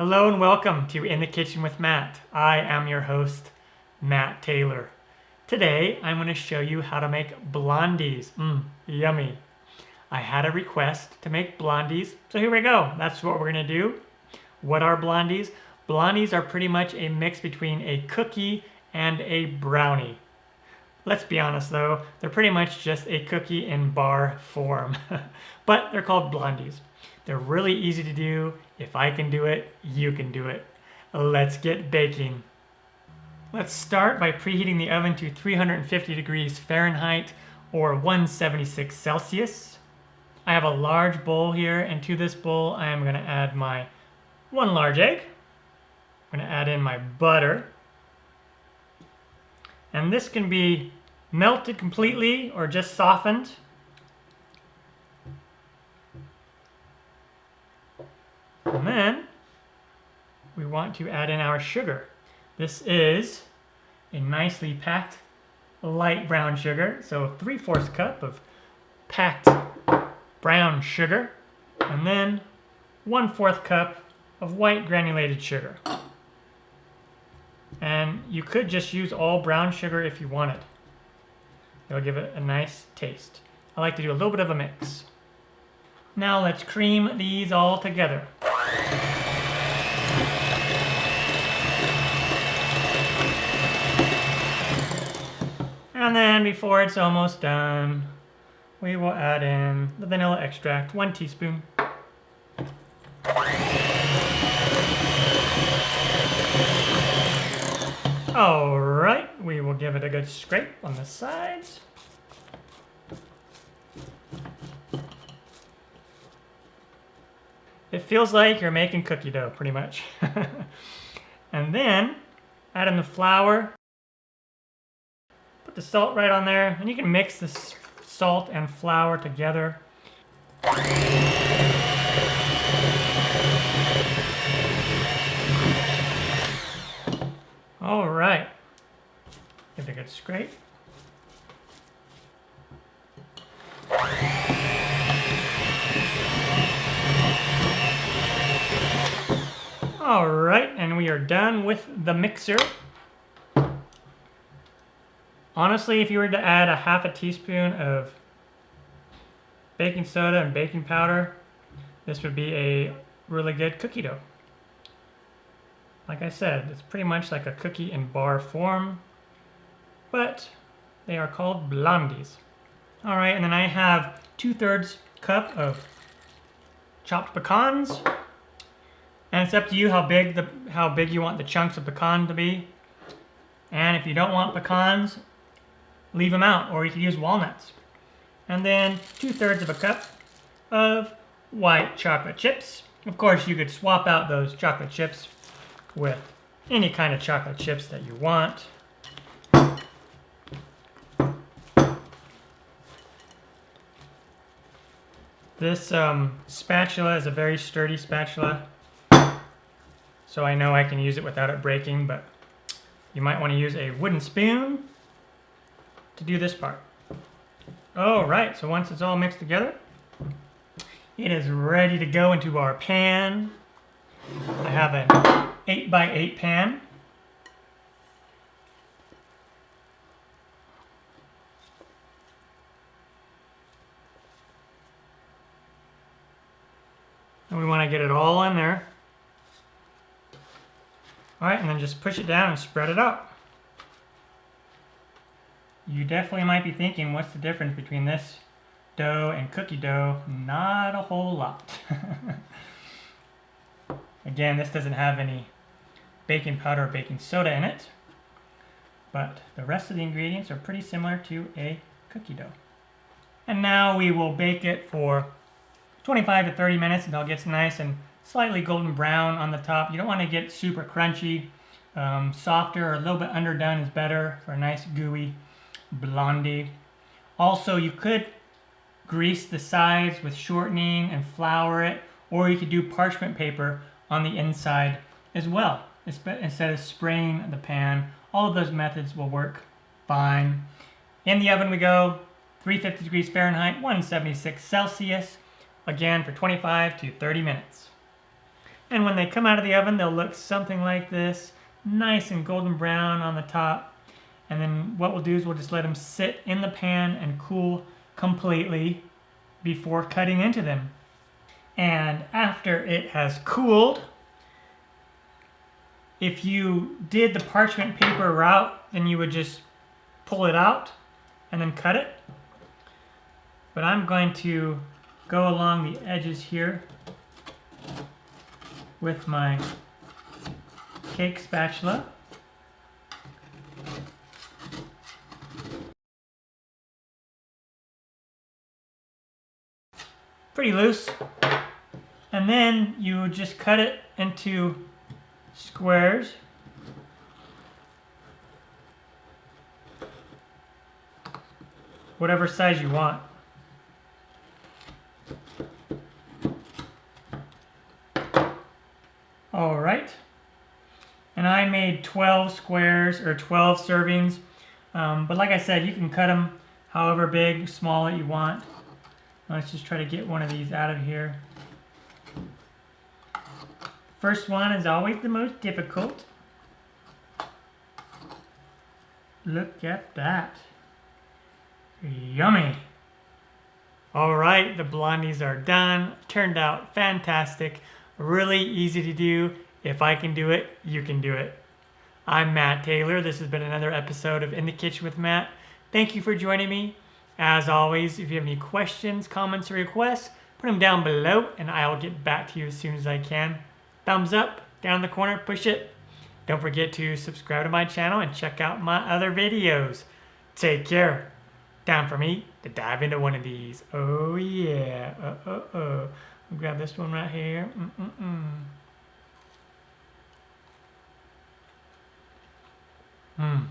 Hello and welcome to In the Kitchen with Matt. I am your host, Matt Taylor. Today, I'm going to show you how to make blondies. Yummy. I had a request to make blondies, so here we go. That's what we're going to do. What are blondies? Blondies are pretty much a mix between a cookie and a brownie. Let's be honest though, they're pretty much just a cookie in bar form, but they're called blondies. They're really easy to do. If I can do it, you can do it. Let's get baking. Let's start by preheating the oven to 350 degrees Fahrenheit or 176 Celsius. I have a large bowl here, and to this bowl I am going to add my one large egg. I'm going to add in my butter. And this can be melted completely or just softened. And then we want to add in our sugar. This is a nicely packed light brown sugar, so 3/4 cup of packed brown sugar, and then 1/4 cup of white granulated sugar. And you could just use all brown sugar if you wanted. It'll give it a nice taste. I like to do a little bit of a mix. Now let's cream these all together. And then before it's almost done, we will add in the vanilla extract, 1 teaspoon. All right, we will give it a good scrape on the sides. It feels like you're making cookie dough, pretty much. And then add in the flour. Put the salt right on there, and you can mix the salt and flour together. All right, give it a good scrape. All right, and we are done with the mixer. Honestly, if you were to add a 1/2 teaspoon of baking soda and baking powder, this would be a really good cookie dough. Like I said, it's pretty much like a cookie in bar form, but they are called blondies. All right, and then I have 2/3 cup of chopped pecans. And it's up to you how big you want the chunks of pecan to be. And if you don't want pecans, leave them out, or you can use walnuts. And then 2/3 of a cup of white chocolate chips. Of course, you could swap out those chocolate chips with any kind of chocolate chips that you want. This spatula is a very sturdy spatula, so I know I can use it without it breaking, but you might want to use a wooden spoon to do this part. All right, so once it's all mixed together, it is ready to go into our pan. I have an 8x8 pan. And we want to get it all in there. All right, and then just push it down and spread it out. You definitely might be thinking, what's the difference between this dough and cookie dough? Not a whole lot. Again, this doesn't have any baking powder or baking soda in it, but the rest of the ingredients are pretty similar to a cookie dough. And now we will bake it for 25 to 30 minutes until it gets nice and slightly golden brown on the top. You don't want to get super crunchy. Softer or a little bit underdone is better for a nice gooey blondie. Also, you could grease the sides with shortening and flour it, or you could do parchment paper on the inside as well, instead of spraying the pan. All of those methods will work fine. In the oven we go, 350 degrees Fahrenheit, 176 Celsius, again for 25 to 30 minutes. And when they come out of the oven, they'll look something like this, nice and golden brown on the top. And then what we'll do is we'll just let them sit in the pan and cool completely before cutting into them. And after it has cooled, if you did the parchment paper route, then you would just pull it out and then cut it. But I'm going to go along the edges here with my cake spatula. Pretty loose. And then you just cut it into squares. Whatever size you want. All right. And I made 12 squares or 12 servings. But like I said, you can cut them however big, small that you want. Let's just try to get one of these out of here. First one is always the most difficult. Look at that. Yummy. All right, the blondies are done. Turned out fantastic. Really easy to do. If I can do it, you can do it. I'm Matt Taylor. This has been another episode of In the Kitchen with Matt. Thank you for joining me. As always, if you have any questions, comments, or requests, put them down below and I'll get back to you as soon as I can. Thumbs up, down in the corner, push it. Don't forget to subscribe to my channel and check out my other videos. Take care. Time for me to dive into one of these. Oh yeah. I'll grab this one right here. Mmm.